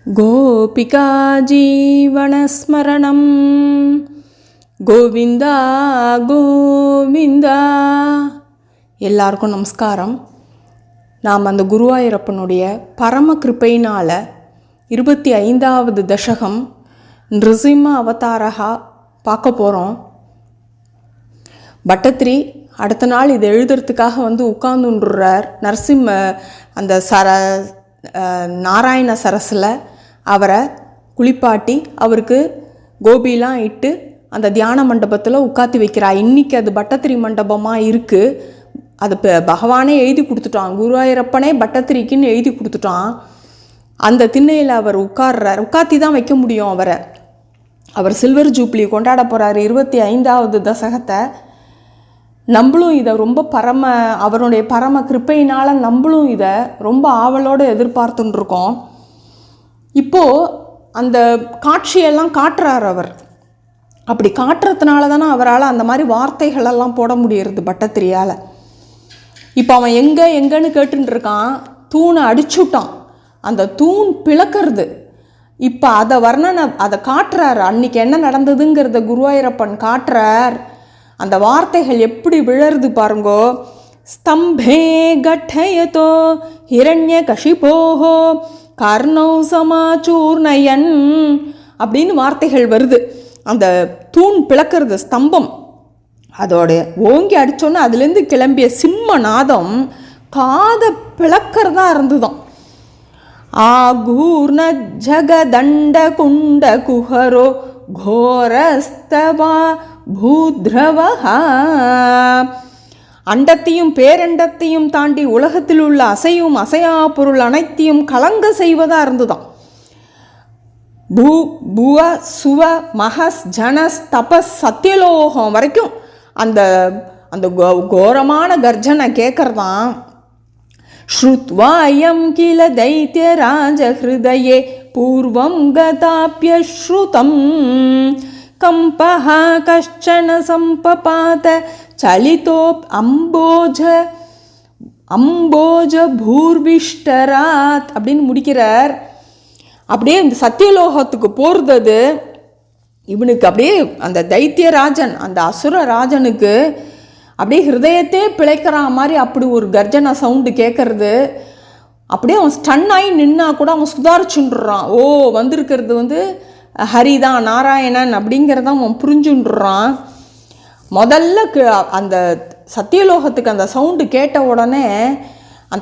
கோபிகா ஜீவனஸ்மரணம் கோவிந்தா கோவிந்தா. எல்லாருக்கும் நமஸ்காரம். நாம் அந்த குருவாயூரப்பனுடைய பரம கிருப்பையினால் 25வது தசகம் நிருசிம்ம அவதாரகா பார்க்க போகிறோம். பட்டத்திரி அடுத்த நாள் இதை எழுதுறதுக்காக உட்கார்ந்துன்றார். நரசிம்ம அந்த நாராயண சரஸில் அவரை குளிப்பாட்டி அவருக்கு கோபிலாம் இட்டு அந்த தியான மண்டபத்தில் உட்காத்தி வைக்கிறா. இன்றைக்கி அது பட்டத்திரி மண்டபமாக இருக்குது. அது பகவானே எழுதி கொடுத்துட்டான், குருவாயூரப்பனே பட்டத்திரிக்குன்னு எழுதி கொடுத்துட்டான். அந்த திண்ணையில் அவர் உட்கார்றார். உட்காத்தி தான் வைக்க முடியும் அவரை. அவர் சில்வர் ஜூப்ளி கொண்டாட போகிறார் 25வது தசகத்தை. நம்மளும் இதை ரொம்ப அவருடைய பரம கிருப்பையினால் நம்மளும் இதை ரொம்ப ஆவலோடு எதிர்பார்த்துட்டுருக்கோம். இப்போது அந்த காட்சியெல்லாம் காட்டுறார் அவர். அப்படி காட்டுறதுனால தானே அவரால் அந்த மாதிரி வார்த்தைகளெல்லாம் போட முடியறது பட்டத்திரியால். இப்போ அவன் எங்கன்னு கேட்டுருக்கான். தூணை அடிச்சுட்டான், அந்த தூண் பிளக்கிறது. இப்போ அதை காட்டுறார். அன்றைக்கி என்ன நடந்ததுங்கிறத குருவாயூரப்பன் காட்டுறார். அந்த வார்த்தைகள் எப்படி விழருது பாருங்கோ. ஸ்தம்பே கட்டயதோ ஹிரண்ய கஷிபோஹோ கர்ணௌ சமாச்சூர்ணயன் அப்படின்னு வார்த்தைகள் வருது. அந்த தூண் பிளக்கிறது, ஸ்தம்பம் அதோட ஓங்கி அடித்தோன்னே அதுலேருந்து கிளம்பிய சிம்ம நாதம் காதை பிளக்கிறதா இருந்துதான். ஆகூர்ண ஜகதண்ட குண்ட குஹரோ கோரஸ்தவா பூத்ரவஹா. அண்டத்தையும் பேரண்டத்தையும் தாண்டி உலகத்தில் உள்ள அசையும் அசையா பொருள் அனைத்தையும் கலங்க செய்வதாக இருந்துதான். புவ சுவ மகஸ் ஜனஸ் தபஸ் சத்தியலோகம் வரைக்கும் அந்த அந்த கோரமான கர்ஜனை கேட்கறதான். ஸ்ருத்வாயம் கில தைத்திய ராஜ ஹிருதயே பூர்வம் கதாப்ய ஸ்ருதம் கம்பஹ கஷ்சன சம்பபாத சலிதோப் அம்போஜ பூர்விஷ்டராத் அப்படின்னு முடிக்கிறார். அப்படியே இந்த சத்தியலோகத்துக்கு போகிறது இவனுக்கு அப்படியே அந்த தைத்தியராஜன், அந்த அசுர ராஜனுக்கு அப்படியே ஹிருதயத்தே பிழைக்கிற மாதிரி அப்படி ஒரு கர்ஜனை சவுண்டு கேட்கறது. அப்படியே அவன் ஸ்டன் ஆகி நின்னா கூட அவன் சுதாரிச்சுன்றான். ஓ, வந்திருக்கிறது ஹரிதான், நாராயணன் அப்படிங்கிறத அவன் புரிஞ்சுன்றான். முதல்ல அந்த சத்தியலோகத்துக்கு அந்த சவுண்டு கேட்ட உடனே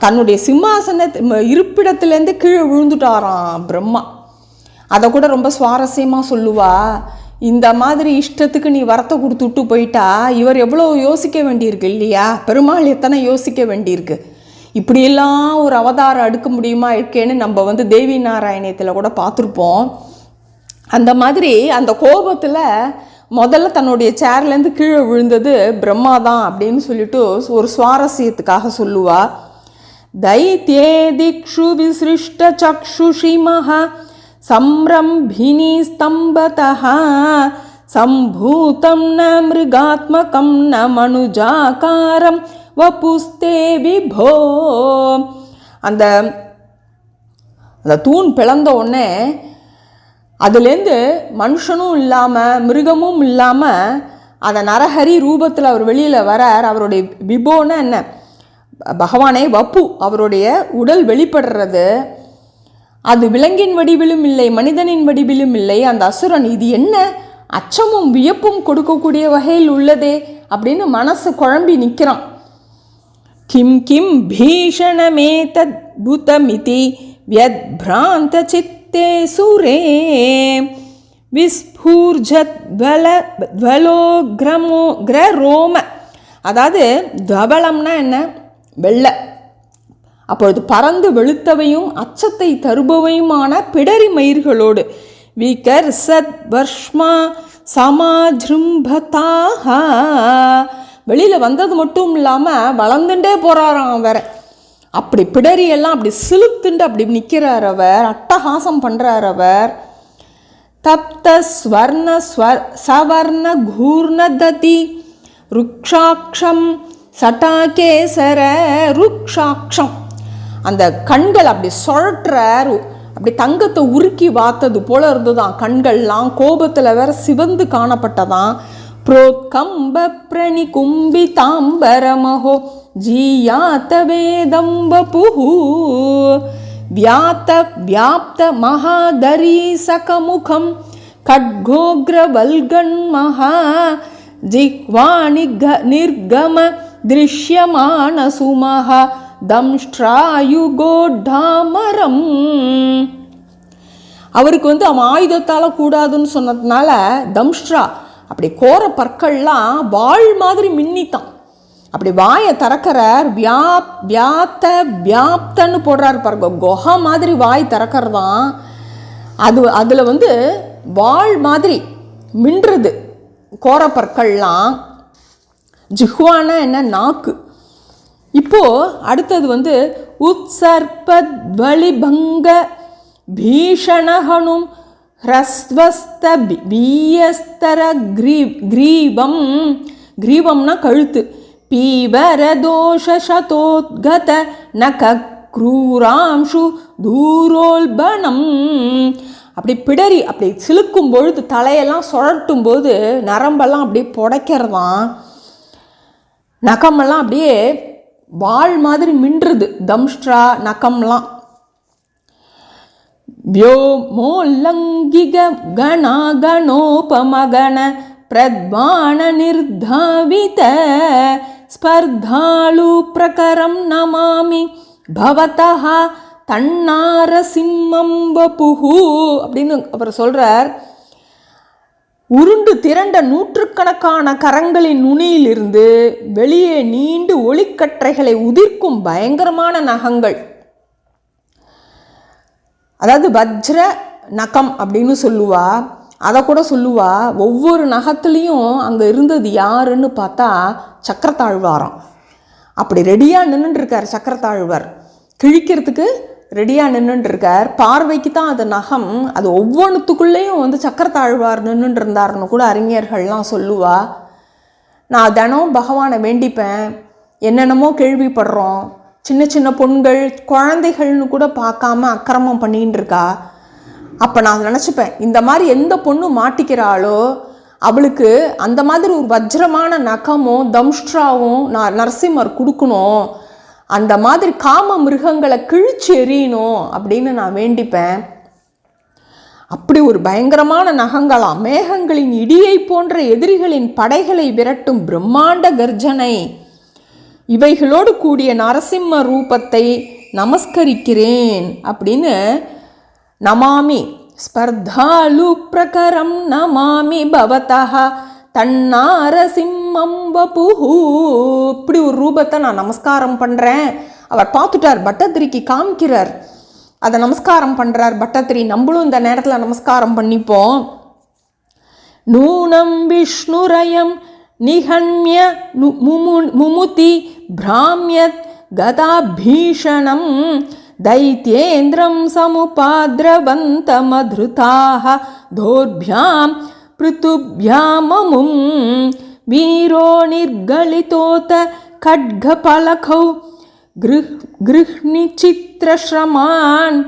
தன்னுடைய சிம்மாசன இருப்பிடத்துலேருந்து கீழே விழுந்துட்டாராம் பிரம்மா. அதை கூட ரொம்ப சுவாரஸ்யமாக சொல்லுவா. இந்த மாதிரி இஷ்டத்துக்கு நீ வரத்தை கொடுத்துட்டு போயிட்டா இவர் எவ்வளோ யோசிக்க வேண்டியிருக்கு இல்லையா? பெருமாள் எத்தனை யோசிக்க வேண்டியிருக்கு. இப்படியெல்லாம் ஒரு அவதாரம் எடுக்க முடியுமா இருக்கேன்னு நம்ம தேவி நாராயணியத்தில் கூட பார்த்துருப்போம். அந்த மாதிரி அந்த கோபத்தில் முதல்ல தன்னுடைய சேர்லேருந்து கீழே விழுந்தது பிரம்மா தான் அப்படின்னு சொல்லிட்டு ஒரு சுவாரஸ்யத்துக்காக சொல்லுவா. தைத்யே திக்ஷு விசிருஷ்ட சக்ஷுஷி மஹா சம்ரம்பினி ஸ்தம்பதஹ சம்பூதம் ந மிருகாத்மகம் ந மனுஜாகாரம் வபுஸ்தே விபோ. அந்த தூண் பிளந்த உடனே அதுலேருந்து மனுஷனும் இல்லாமல் மிருகமும் இல்லாமல் அந்த நரஹரி ரூபத்தில் அவர் வெளியில் வரார். அவருடைய விபோன்னு என்ன, பகவானே வப்பு, அவருடைய உடல் வெளிப்படுறது. அது விலங்கின் வடிவிலும் இல்லை, மனிதனின் வடிவிலும் இல்லை. அந்த அசுரன் இது என்ன அச்சமும் வியப்பும் கொடுக்கக்கூடிய வகையில் உள்ளதே அப்படின்னு மனசு குழம்பி நிற்கிறான். கிம் கிம் பீஷணமே தத் புதமிதி வியத் பிராந்த சித்தே சுரே விஸ்பூர்ஜத் துவலோ கிரரோம. அதாவது துவலம்னா என்ன, வெள்ளை. அப்பொழுது பறந்து வெளுத்தவையும் அச்சத்தை தருபவையுமான பிடரி மயிர்களோடு விகர் சத் வர்ஷ்மா சமாஜ்ரும்பதாக வெளியில் வந்தது மட்டும் இல்லாமல் வளர்ந்துட்டே போகிறாராம் வேற. அப்படி பிடரியெல்லாம் அப்படி சிலுத்துண்டு அப்படி நிற்கிறார் அவர், அட்டகாசம் பண்ணுறார் அவர். தப்த ஸ்வர்ண சவர்ண கூர்ணததி ருக்ஷாட்சம் சட்டாகேசர ருக்ஷாட்சம். அந்த கண்கள் அப்படி சுழற்றார். அப்படி தங்கத்தை உருக்கி வாத்தது போல இருந்துதான். கண்கள்லாம் கோபத்தில் வேற சிவந்து காணப்பட்டதான். புரோத்கம்ப பிரணி கும்பி தாம்பரமஹோ ஜீயாத்த வேதம்பபுஹு வியாத்த வியாப்த மகாதரி சகமுகம் கட்கோக்ரவல்கன்மஹா ஜிஹ்வாணி நிர்கம திருஷ்யமான சுமஹ தம்ஷ்ட்ராயுகோடாமரம். அவருக்கு அவன் ஆயுதத்தால் கூடாதுன்னு சொன்னதுனால தம்ஷ்ட்ரா அப்படி கோர பற்கள்லாம் வாள் மாதிரி மின்னித்தான். அப்படி வாயை திறக்கிறார். வியாத்த வியாப்தன்னு போடுறார் பாருங்க, குஹா மாதிரி வாய் திறக்கிறதான். அதில் வாள் மாதிரி மின்றது கோர பற்கள்லாம். ஜிஹ்வானா என்ன, நாக்கு. இப்போ அடுத்தது உத்சர்பத்வலிபங்க பீஷணஹனும் ஹ்ரஸ்வஸ்த வீயஸ்தர கிரீவம். கிரீவம்னா கழுத்து. பீவரதோஷதோத்கத நக க்ரூராம்ஷு தூரோல்பனம். அப்படி பிடரி அப்படி சிலுக்கும் பொழுது தலையெல்லாம் சுழட்டும் போது நரம்பெல்லாம் அப்படியே புடைக்கிறதான். நகமெல்லாம் அப்படியே வாள் மாதிரி மின்றுது. தம்ஷ்ட்ரா நகம்லாம். व्योमोल्लङ्घिग गणागणोपमगण प्रद्वाण निर्धावित स्पर्धालु प्रकरं नमामि भवतः தன்னாரசிம்மம் வபுஹு அப்படின்னு அவர் சொல்கிறார். உருண்டு திரண்ட நூற்றுக்கணக்கான கரங்களின் நுனியிலிருந்து வெளியே நீண்டு ஒளிக்கற்றைகளை உதிர்க்கும் பயங்கரமான நகங்கள். அதாவது வஜ்ர நகம் அப்படின்னு சொல்லுவா. அதை கூட சொல்லுவா. ஒவ்வொரு நகத்துலேயும் அங்கே இருந்தது யாருன்னு பார்த்தா சக்கரத்தாழ்வாராம். அப்படி ரெடியாக நின்றுட்டுருக்கார் சக்கரத்தாழ்வார். கிழிக்கிறதுக்கு ரெடியாக நின்றுட்டுருக்கார். பார்வைக்கு தான் அது நகம். அது ஒவ்வொன்றுத்துக்குள்ளேயும் சக்கரத்தாழ்வார் நின்றுட்டு இருந்தார்னு கூட அறிஞர்கள்லாம் சொல்லுவா. நான் தினம் பகவானை வேண்டிப்பேன். என்னென்னமோ கேள்விப்படுறோம். சின்ன சின்ன பொண்கள் குழந்தைகள்னு கூட பார்க்காம அக்கிரமம் பண்ணின்னு இருக்கா. அப்போ நான் நினச்சிப்பேன், இந்த மாதிரி எந்த பொண்ணு மாட்டிக்கிறாளோ அவளுக்கு அந்த மாதிரி ஒரு வஜ்ரமான நகமும் தம்ஷ்ட்ராவும் நரசிம்மர் கொடுக்கணும். அந்த மாதிரி காம மிருகங்களை கிழிச்சு எறியணும் அப்படின்னு நான் வேண்டிப்பேன். அப்படி ஒரு பயங்கரமான நகங்களாம். மேகங்களின் இடியை போன்ற எதிரிகளின் படைகளை விரட்டும் பிரம்மாண்ட கர்ஜனை. இவைகளோடு கூடிய நரசிம்ம ரூபத்தை நமஸ்கரிக்கிறேன் அப்படின்னு நமாமி ஸ்பர்தாலு பிரகரம் நமாமி பவதஹ தன்னாரசிம்மம் வபுஹு. இப்படி ஒரு ரூபத்தை நான் நமஸ்காரம் பண்ணுறேன். அவர் பார்த்துட்டார், பட்டத்திரிக்கு காமிக்கிறார். அதை நமஸ்காரம் பண்ணுறார் பட்டத்திரி. நம்மளும் இந்த நேரத்தில் நமஸ்காரம் பண்ணிப்போம். நூனம் விஷ்ணுரயம் நிகண்ய முமுதி பிராமியத் கதாபீஷணம் தைத்யேந்திரம் சமுபாத்ரவந்தமத்ருதாஹ தோர்பியாம் பிருத்துப்யாமமும் வீரோ நிர்கலிதோத கட்கபலகௌ கிருஹ்ணி சித்ரஸ்ரமான்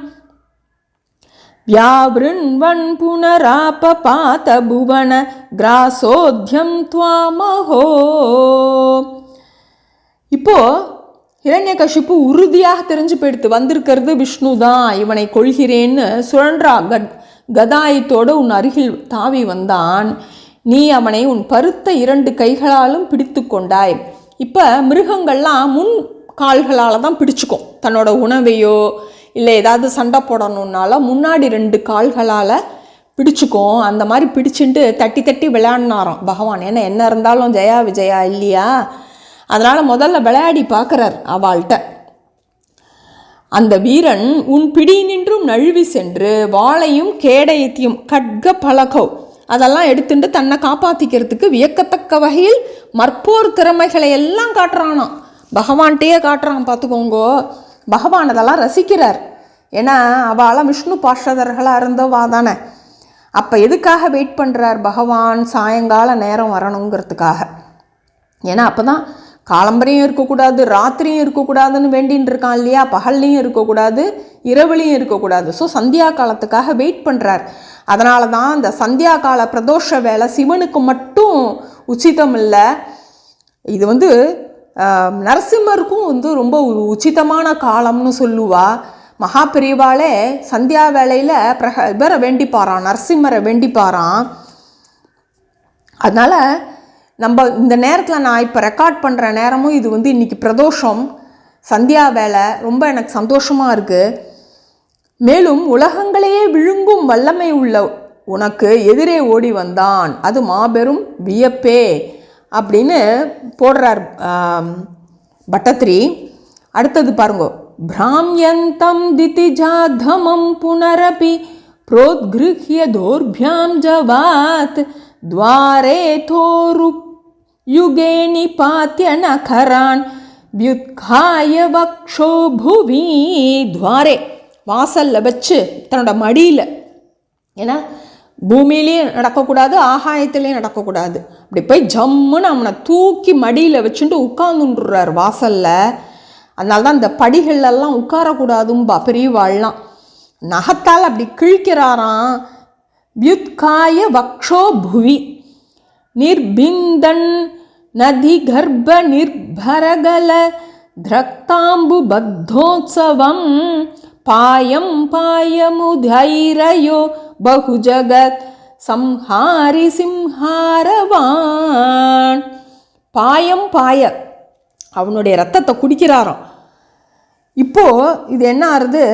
வியாவ்ருண்வன் புனராபபாத புவன கிராசோத்யம் துவாமஹோ. இப்போ ஹிரண்யகசிப்பு உறுதியாக தெரிஞ்சு போயிடுத்து, வந்திருக்கிறது விஷ்ணு தான், இவனை கொள்கிறேன்னு சுழன்றா. கதாயத்தோடு உன் அருகில் தாவி வந்தான். நீ அவனை உன் பருத்த 2 கைகளாலும் பிடித்து கொண்டாய். இப்போ மிருகங்கள்லாம் முன் கால்களால் தான் பிடிச்சிக்கும். தன்னோட உணவையோ இல்லை ஏதாவது சண்டை போடணுன்னால முன்னாடி 2 கால்களால் பிடிச்சிக்கும். அந்த மாதிரி பிடிச்சிட்டு தட்டி தட்டி விளையாடினாராம் பகவான். ஏன்னா என்ன இருந்தாலும் ஜெயா விஜயா இல்லையா, அதனால் முதல்ல விளையாடி பார்க்குறார் அவள்கிட்ட. அந்த வீரன் உன் பிடி நின்றும் நழுவி சென்று வாளையும் கேடயத்தையும் கட்க பலகோ அதெல்லாம் எடுத்துட்டு தன்னை காப்பாற்றிக்கிறதுக்கு வியக்கத்தக்க வகையில் மற்போர் திறமைகளை எல்லாம் காட்டுறானாம். பகவான்கிட்டயே காட்டுறான் பார்த்துக்கோங்கோ. பகவான் அதெல்லாம் ரசிக்கிறார். ஏன்னா அவளாம் விஷ்ணு பார்ஷதர்களாக இருந்தவா தானே. அப்போ எதுக்காக வெயிட் பண்ணுறார் பகவான்? சாயங்கால நேரம் வரணுங்கிறதுக்காக. ஏன்னா அப்போ தான் காலம்பரையும் இருக்கக்கூடாது, ராத்திரியும் இருக்கக்கூடாதுன்னு வேண்டின்னு இருக்கான் இல்லையா, பகல்லையும் இருக்கக்கூடாது, இரவுலையும் இருக்கக்கூடாது. ஸோ சந்தியா காலத்துக்காக வெயிட் பண்ணுறார். அதனால தான் இந்த சந்தியா கால பிரதோஷ வேலை சிவனுக்கு மட்டும் உச்சிதம் இல்லை, இது நரசிம்மருக்கும் ரொம்ப உச்சிதமான காலம்னு சொல்லுவா. மகாபிரிவாலே சந்தியா வேளையில் இவரை வேண்டிப்பாரான், நரசிம்மரை வேண்டிப்பாரான். அதனால் நம்ம இந்த நேரத்தில் நான் இப்போ ரெக்கார்ட் பண்ணுற நேரமும் இது இன்றைக்கி பிரதோஷம், சந்தியா வேலை, ரொம்ப எனக்கு சந்தோஷமாக இருக்குது. மேலும் உலகங்களையே விழுங்கும் வல்லமை உள்ள உனக்கு எதிரே ஓடி வந்தான், அது மாபெரும் வியப்பே அப்படின்னு போடுறார் பட்டத்திரி. அடுத்தது பாருங்க, பிராம்யந்தம் திதிஜாதமம் புனரபி प्रोद्गृह्य दोर्भ्यां जवात् द्वारे थोरु युगे निपात्य नखरान् व्युत्खाय वक्षो भुवि. द्वारे வாசலில் வச்சு தன்னோட மடியில், ஏன்னா பூமியிலையும் நடக்கக்கூடாது ஆகாயத்துலேயும் நடக்கக்கூடாது, அப்படி போய் ஜம்முன்னு அவனை தூக்கி மடியில் வச்சுட்டு உட்கார்ந்துன்றார் வாசலில். அதனால தான் இந்த படிகளெல்லாம் உட்காரக்கூடாதும்பா பெரியவாள்லாம். நகத்தால் அப்படி கிழிக்கிறாராம். வியுத்காய வக்ஷோ புவி நிர்பிந்தன் நதி கர்ப்ப நிர்பரகல திரக்தாம்பு பத்தோத்சவம் பாயம் பாயமுதைரயோ பகுஜகத் சம்ஹாரி சிம்ஹாரவான். பாயம் பாய அவனுடைய ரத்தத்தை குடிக்கிறாராம். இப்போது இது என்ன ஆறுது,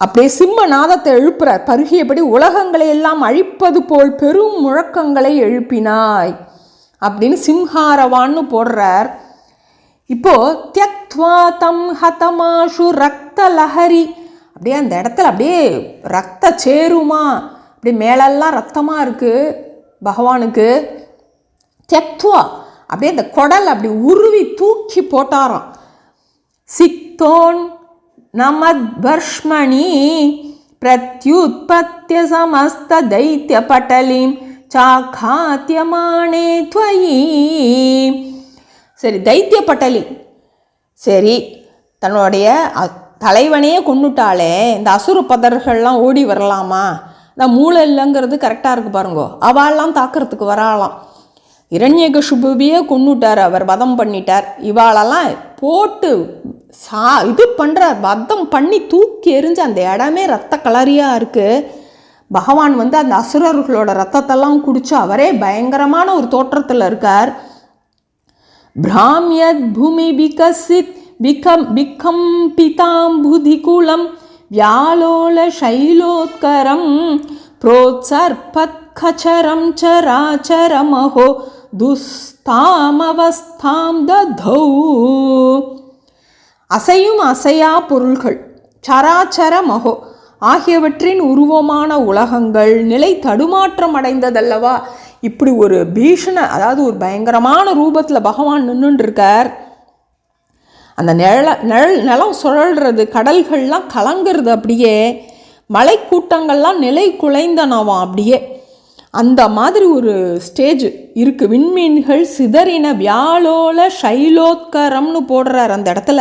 அப்படியே சிம்ம நாதத்தை எழுப்புறார். பருகியபடி உலகங்களை எல்லாம் அழிப்பது போல் பெரும் முழக்கங்களை எழுப்பினாய் அப்படின்னு சிம்ஹாரவான்னு போடுறார். இப்போது தியக்த்வா தம் ஹதமாஷு ரக்த லஹரி, அப்படியே அந்த இடத்துல அப்படியே ரத்த சேருமா, அப்படியே மேலெல்லாம் ரத்தமாக இருக்குது பகவானுக்கு. தியக்த்வா அப்படியே அந்த குடல் அப்படி உருவி தூக்கி போட்டாராம். சிக்தோன் நமத்வர்ஷ்மணி பிரத்யுத்பத்ய சமஸ்த தைத்ய பட்டலிம் சாகாத்யமானே த்வயி. சரி, தைத்திய பட்டலி, சரி தன்னுடைய தலைவனையே கொண்டுட்டாலே இந்த அசுர பதர்கள்லாம் ஓடி வரலாமா? நான் மூளை இல்லைங்கிறது கரெக்டாக இருக்குது பாருங்கோ. அவள்லாம் தாக்கிறதுக்கு வராலாம். இரண்யகசுபுவியே கொண்டுட்டார், அவர் வதம் பண்ணிட்டார். இவாளெல்லாம் போட்டு இது பண்ணுறார், வதம் பண்ணி தூக்கி எறிஞ்சு அந்த இடமே ரத்த கலரியாக இருக்குது. பகவான் அந்த அசுரர்களோட ரத்தத்தெல்லாம் குடிச்சு அவரே பயங்கரமான ஒரு தோற்றத்தில் இருக்கார். பிராம்யத் பூமி விகசித் விகம்பிதாம்புதிகுலம் வியாலோல சைலோத்கரம் प्रोत्सर्पत्खचरं चराचरमहो துஸ்தாமவஸ்தாம் ததௌ. அசையும் அசையா பொருள்கள் சராச்சர மகோ ஆகியவற்றின் உருவமான உலகங்கள் நிலை தடுமாற்றம் அடைந்ததல்லவா. இப்படி ஒரு பீஷண, அதாவது ஒரு பயங்கரமான ரூபத்தில் பகவான் நின்றுருக்கார். அந்த நிலம் சுழல்றது, கடல்கள்லாம் கலங்கிறது, அப்படியே மலை கூட்டங்கள்லாம் நிலை குலைந்தனவாம். அப்படியே அந்த மாதிரி ஒரு ஸ்டேஜ் இருக்குது. விண்மீன்கள் சிதறின வியாலோல சைலோத்கரம்னு போடுறார். அந்த இடத்துல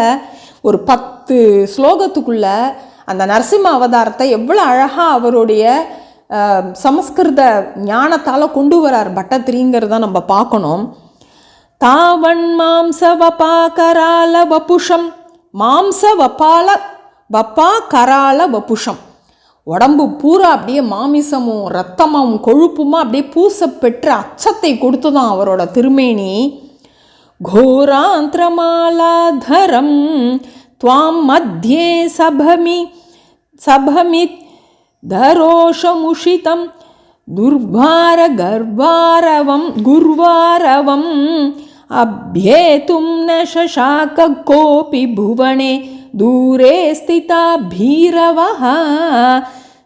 ஒரு 10 ஸ்லோகத்துக்குள்ள அந்த நரசிம்ம அவதாரத்தை எவ்வளோ அழகாக அவருடைய சமஸ்கிருத ஞானத்தால் கொண்டு வரார் பட்டத்திரிங்கிறத நம்ம பார்க்கணும். தாவன் மாம்ச வபா கரால வபுஷம், மாம்ச வபா கரால வபுஷம், உடம்பு பூரா அப்படியே மாமிசமும் ரத்தமும் கொழுப்புமா அப்படியே பூச பெற்ற அச்சத்தை கொடுத்துதான் அவரோட திருமேனி. கோராந்திரமாலாதரம் துவாம் மத்தியே சபமித் தரோஷமுஷிதம் துர்வார குர்வாரவம் அப்யேதும் ந சசாக கோபி புவனே தூரே ஸ்திதா பீரவஹ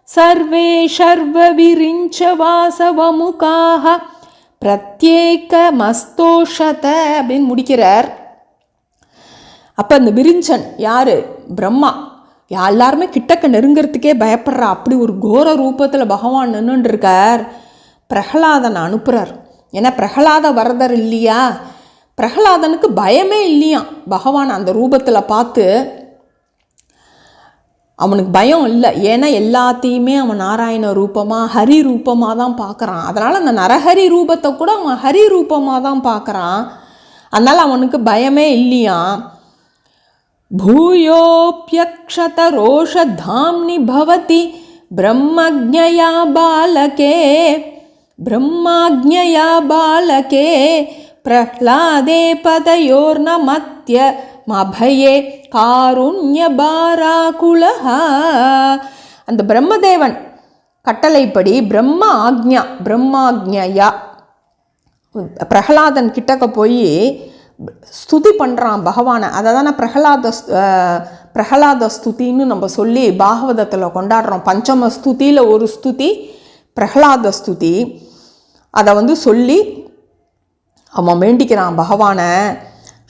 சர்வே சர்வ விரிஞ்ச வாசவமுகாஹ பிரத்யேக மஸ்தோஷத அப்படின்னு முடிக்கிறார். அப்போ அந்த விரிஞ்சன் யார்? பிரம்மா. எல்லாருமே கிட்டக்க நெருங்கிறதுக்கே பயப்படுறா. அப்படி ஒரு கோர ரூபத்தில் பகவான் நின்றுருக்கார். பிரகலாதனை அனுப்புகிறார். ஏன்னா பிரகலாத வரதர் இல்லையா, பிரகலாதனுக்கு பயமே இல்லையா பகவான் அந்த ரூபத்தில் பார்த்து. அவனுக்கு பயம் இல்லை, ஏன்னா எல்லாத்தையுமே அவன் நாராயண ரூபமாக ஹரி ரூபமாக தான் பார்க்குறான். அதனால் அந்த நரஹரி ரூபத்தை கூட அவன் ஹரி ரூபமாக தான் பார்க்குறான். அதனால் அவனுக்கு பயமே இல்லையா. பூயோப்யக்ஷத ரோஷதாம்னி பவதி பிரம்மஜ்ஞயா பாலகே பிரம்மாஜ்ஞயா பாலகே பிரஹ்லாதே பதயோர்நமத்ய மபயே காருண்ய பாராகுலஹா. அந்த பிரம்மதேவன் கட்டளைப்படி பிரம்மாஜ்ஞயா பிரகலாதன் கிட்டக்க போய் ஸ்துதி பண்ணுறான் பகவானை. அதை தானே பிரகலாத ஸ்துதின்னு நம்ம சொல்லி பாகவதத்தில் கொண்டாடுறோம். பஞ்சம ஸ்துதியில் ஒரு ஸ்துதி பிரகலாத ஸ்துதி. அதை சொல்லி அவன் வேண்டிக்கிறான் பகவானை.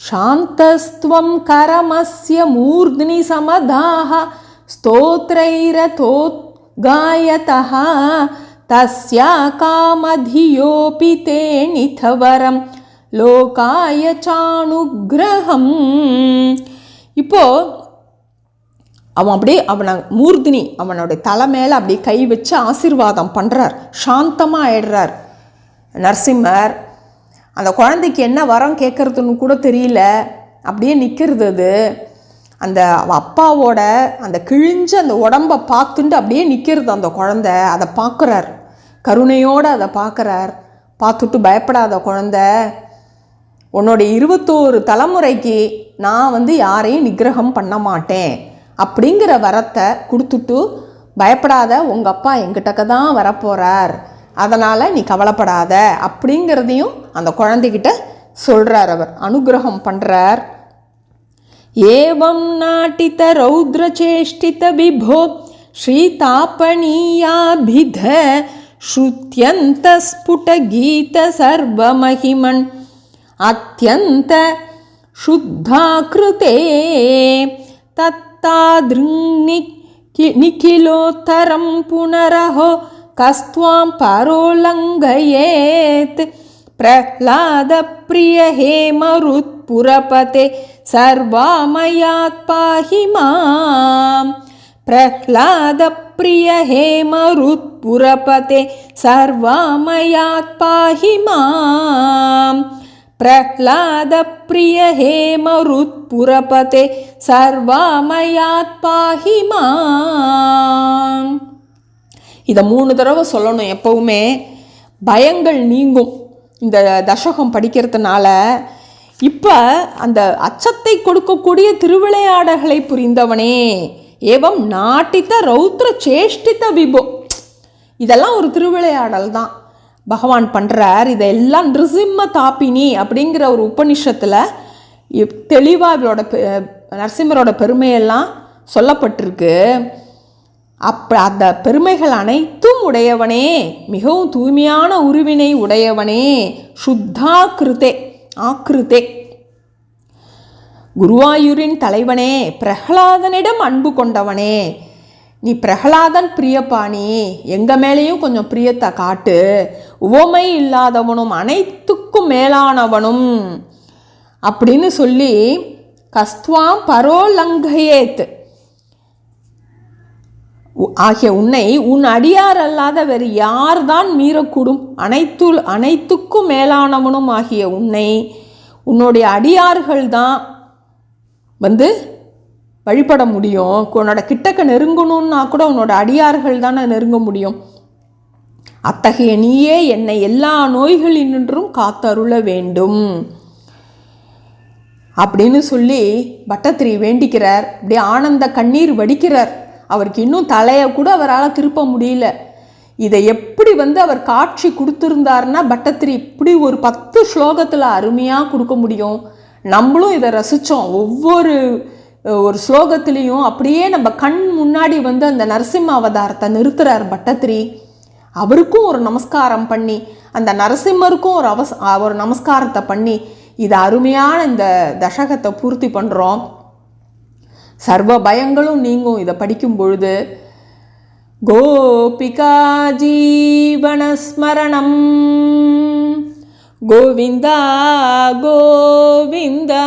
சாந்தஸ்துவம் கரமஸ்ய மூர்த்னி சமதாக ஸ்தோத்ரைரதோத் காயதஹ தஸ்யா காமதியோபி தேனிதவரம் லோகாய சானுக்ரஹம். இப்போது அவன் அப்படியே அவனை மூர்த்தினி அவனுடைய தலை மேலே அப்படியே கை வச்சு ஆசீர்வாதம் பண்ணுறார். சாந்தமாக ஆயிடுறார் நரசிம்மர். அந்த குழந்தைக்கு என்ன வரம் கேட்குறதுன்னு கூட தெரியல, அப்படியே நிற்கிறது. அது அந்த அப்பாவோட அந்த கிழிஞ்ச அந்த உடம்பை பார்த்துட்டு அப்படியே நிற்கிறது அந்த குழந்தை. அதை பார்க்குறார், கருணையோடு அதை பார்க்குறார். பார்த்துட்டு பயப்படாத குழந்தை, உன்னுடைய 21 தலைமுறைக்கு நான் யாரையும் நிகிரகம் பண்ண மாட்டேன் அப்படிங்கிற வரத்தை கொடுத்துட்டு பயப்படாத, உங்கள் அப்பா எங்கிட்டக்க தான் வரப்போகிறார், அதனால் நீ கவலைப்படாத அப்படிங்கிறதையும் அந்த குழந்தைகிட்ட சொல்கிறார். அவர் அனுகிரகம் பண்ணுறார். ஏவம் நாட்டித ரௌத்ர சேஷ்டித விபோ ஸ்ரீதாபனீயாபித ஸ்ருத்யந்த ஸ்புட கீத சர்வமஹிமன் அத்யந்த சுத்தாக்ருதே தத்தாத்ருங் நிகிலோத்தரம் புனரஹோ கஸ்த்வாம் பரோலங்கயேத் பிரஹ்லாத பிரிய ஹேமருத் புரபதே சர்வாமயாத் பாஹி மாம். பிரஹ்லாத பிரிய ஹேமருத் புரபதே சர்வாமயாத் பாஹி மாம். பிரஹ்லாத பிரிய ஹேமருத் புரபதே சர்வாமயாத் பாஹி மாம். இதை 3 தடவை சொல்லணும் எப்பவுமே, பயங்கள் நீங்கும் இந்த தசகம் படிக்கிறதுனால. இப்போ அந்த அச்சத்தை கொடுக்கக்கூடிய திருவிளையாடல்களை புரிந்தவனே, ஏவம் நாட்டித்த ரௌத்ர சேஷ்டித்த விபோ, இதெல்லாம் ஒரு திருவிளையாடல் தான் பகவான் பண்ணுறார். இதெல்லாம் நிருசிம்ம தாப்பினி அப்படிங்கிற ஒரு உபனிஷத்தில் தெளிவாக இவரோட நரசிம்மரோட பெருமையெல்லாம் சொல்லப்பட்டிருக்கு. அந்த பெருமைகள் அனைத்தும் உடையவனே, மிகவும் தூய்மையான உருவினை உடையவனே, சுத்தாகிருதே ஆக்கிருதே, குருவாயூரின் தலைவனே, பிரகலாதனிடம் அன்பு கொண்டவனே, நீ பிரகலாதன் பிரியப்பாணி, எங்கள் மேலேயும் கொஞ்சம் பிரியத்தை காட்டு, உவமை இல்லாதவனும் அனைத்துக்கும் மேலானவனும் அப்படின்னு சொல்லி கஸ்துவாம் பரோலங்கயேத் ஆகிய உன்னை உன் அடியார் அல்லாத வேறு யார்தான் மீறக்கூடும், அனைத்துக்கும் மேலானவனும் ஆகிய உன்னை உன்னுடைய அடியார்கள் தான் வழிபட முடியும். உன்னோட கிட்டக்க நெருங்கணும்னா கூட உன்னோட அடியார்கள் தானே நெருங்க முடியும். அத்தகைய நீயே என்னை எல்லா நோய்களினின்றும் காத்தருள வேண்டும் அப்படின்னு சொல்லி பட்டத்திரி வேண்டிக்கிறார். அப்படியே ஆனந்த கண்ணீர் வடிக்கிறார். அவருக்கு இன்னும் தலையை கூட அவரால் திருப்ப முடியல. இதை எப்படி அவர் காட்சி கொடுத்துருந்தாருன்னா பட்டத்திரி இப்படி ஒரு 10 ஸ்லோகத்தில் அருமையாக கொடுக்க முடியும். நம்மளும் இதை ரசித்தோம். ஒவ்வொரு ஸ்லோகத்துலேயும் அப்படியே நம்ம கண் முன்னாடி அந்த நரசிம்ம அவதாரத்தை நிறுத்துறார் பட்டத்திரி. அவருக்கும் ஒரு நமஸ்காரம் பண்ணி, அந்த நரசிம்மருக்கும் ஒரு நமஸ்காரத்தை பண்ணி, இது அருமையான இந்த தசகத்தை பூர்த்தி பண்ணுறோம். சர்வ பயங்களும் நீங்கும் இதை படிக்கும் பொழுது. கோபிகா ஜீவனஸ்மரணம் கோவிந்தா கோவிந்தா.